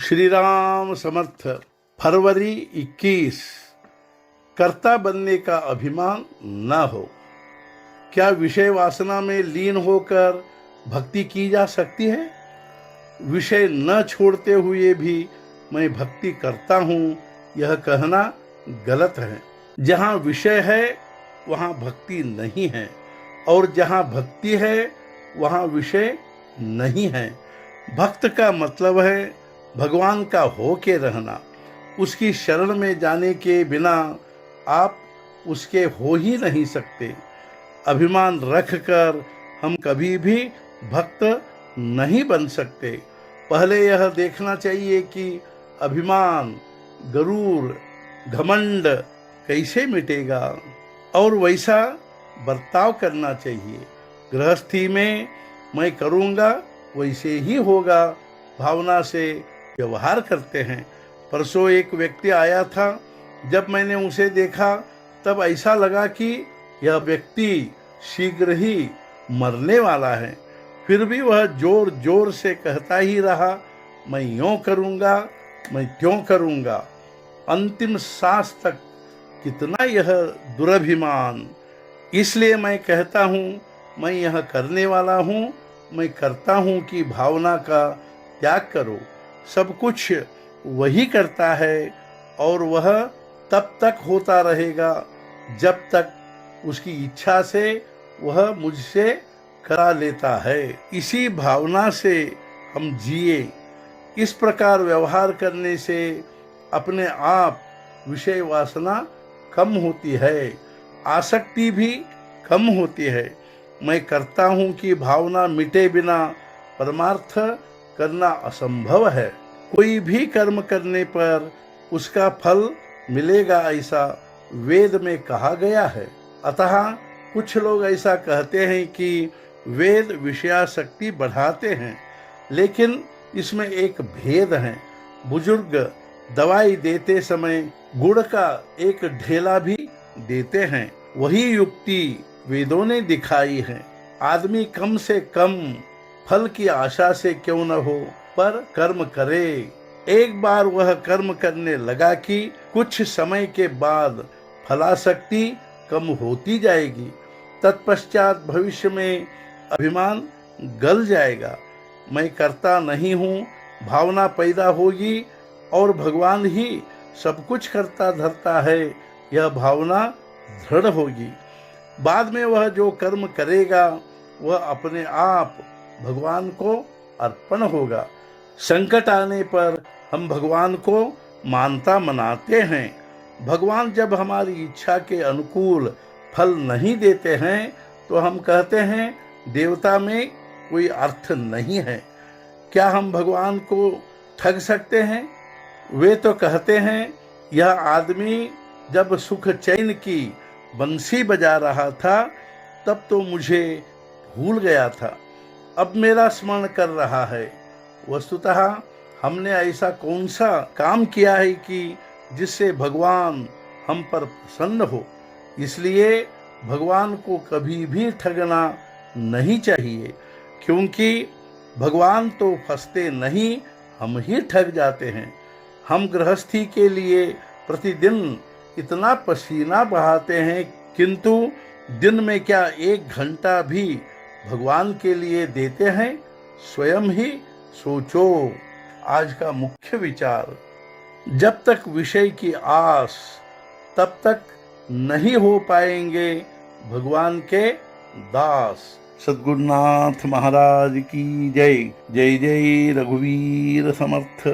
श्री राम समर्थ। फरवरी 21। कर्ता बनने का अभिमान न हो। क्या विषय वासना में लीन होकर भक्ति की जा सकती है? विषय न छोड़ते हुए भी मैं भक्ति करता हूँ, यह कहना गलत है। जहाँ विषय है वहाँ भक्ति नहीं है, और जहाँ भक्ति है वहाँ विषय नहीं है। भक्त का मतलब है भगवान का होके रहना। उसकी शरण में जाने के बिना आप उसके हो ही नहीं सकते। अभिमान रखकर हम कभी भी भक्त नहीं बन सकते। पहले यह देखना चाहिए कि अभिमान, गरूर, घमंड कैसे मिटेगा, और वैसा बर्ताव करना चाहिए। गृहस्थी में मैं करूँगा वैसे ही होगा भावना से व्यवहार करते हैं। परसों एक व्यक्ति आया था। जब मैंने उसे देखा तब ऐसा लगा कि यह व्यक्ति शीघ्र ही मरने वाला है। फिर भी वह जोर जोर से कहता ही रहा, मैं यूँ करूँगा, मैं त्यों करूँगा। अंतिम सांस तक कितना यह दुरभिमान। इसलिए मैं कहता हूँ, मैं यह करने वाला हूँ, मैं करता हूँ की भावना का त्याग करो। सब कुछ वही करता है, और वह तब तक होता रहेगा जब तक उसकी इच्छा से वह मुझसे करा लेता है। इसी भावना से हम जिए। इस प्रकार व्यवहार करने से अपने आप विषय वासना कम होती है, आसक्ति भी कम होती है। मैं करता हूँ कि भावना मिटे बिना परमार्थ करना असंभव है। कोई भी कर्म करने पर उसका फल मिलेगा, ऐसा वेद में कहा गया है। अतः कुछ लोग ऐसा कहते हैं कि वेद विषयासक्ति बढ़ाते हैं, लेकिन इसमें एक भेद है। बुजुर्ग दवाई देते समय गुड़ का एक ढेला भी देते हैं। वही युक्ति वेदों ने दिखाई है। आदमी कम से कम फल की आशा से क्यों न हो, पर कर्म करे। एक बार वह कर्म करने लगा कि कुछ समय के बाद फलासक्ति कम होती जाएगी। तत्पश्चात भविष्य में अभिमान गल जाएगा। मैं करता नहीं हूँ भावना पैदा होगी, और भगवान ही सब कुछ करता धरता है, यह भावना दृढ़ होगी। बाद में वह जो कर्म करेगा वह अपने आप भगवान को अर्पण होगा। संकट आने पर हम भगवान को मानता मनाते हैं। भगवान जब हमारी इच्छा के अनुकूल फल नहीं देते हैं तो हम कहते हैं देवता में कोई अर्थ नहीं है। क्या हम भगवान को ठग सकते हैं? वे तो कहते हैं, यह आदमी जब सुख चैन की बंसी बजा रहा था तब तो मुझे भूल गया था, अब मेरा स्मरण कर रहा है। वस्तुतः हमने ऐसा कौन सा काम किया है कि जिससे भगवान हम पर प्रसन्न हो? इसलिए भगवान को कभी भी ठगना नहीं चाहिए, क्योंकि भगवान तो फंसते नहीं, हम ही ठग जाते हैं। हम गृहस्थी के लिए प्रतिदिन इतना पसीना बहाते हैं, किंतु दिन में क्या 1 घंटा भी भगवान के लिए देते हैं? स्वयं ही सोचो। आज का मुख्य विचार, जब तक विषय की आस तब तक नहीं हो पाएंगे भगवान के दास। सद्गुरुनाथ महाराज की जय। जय जय रघुवीर समर्थ।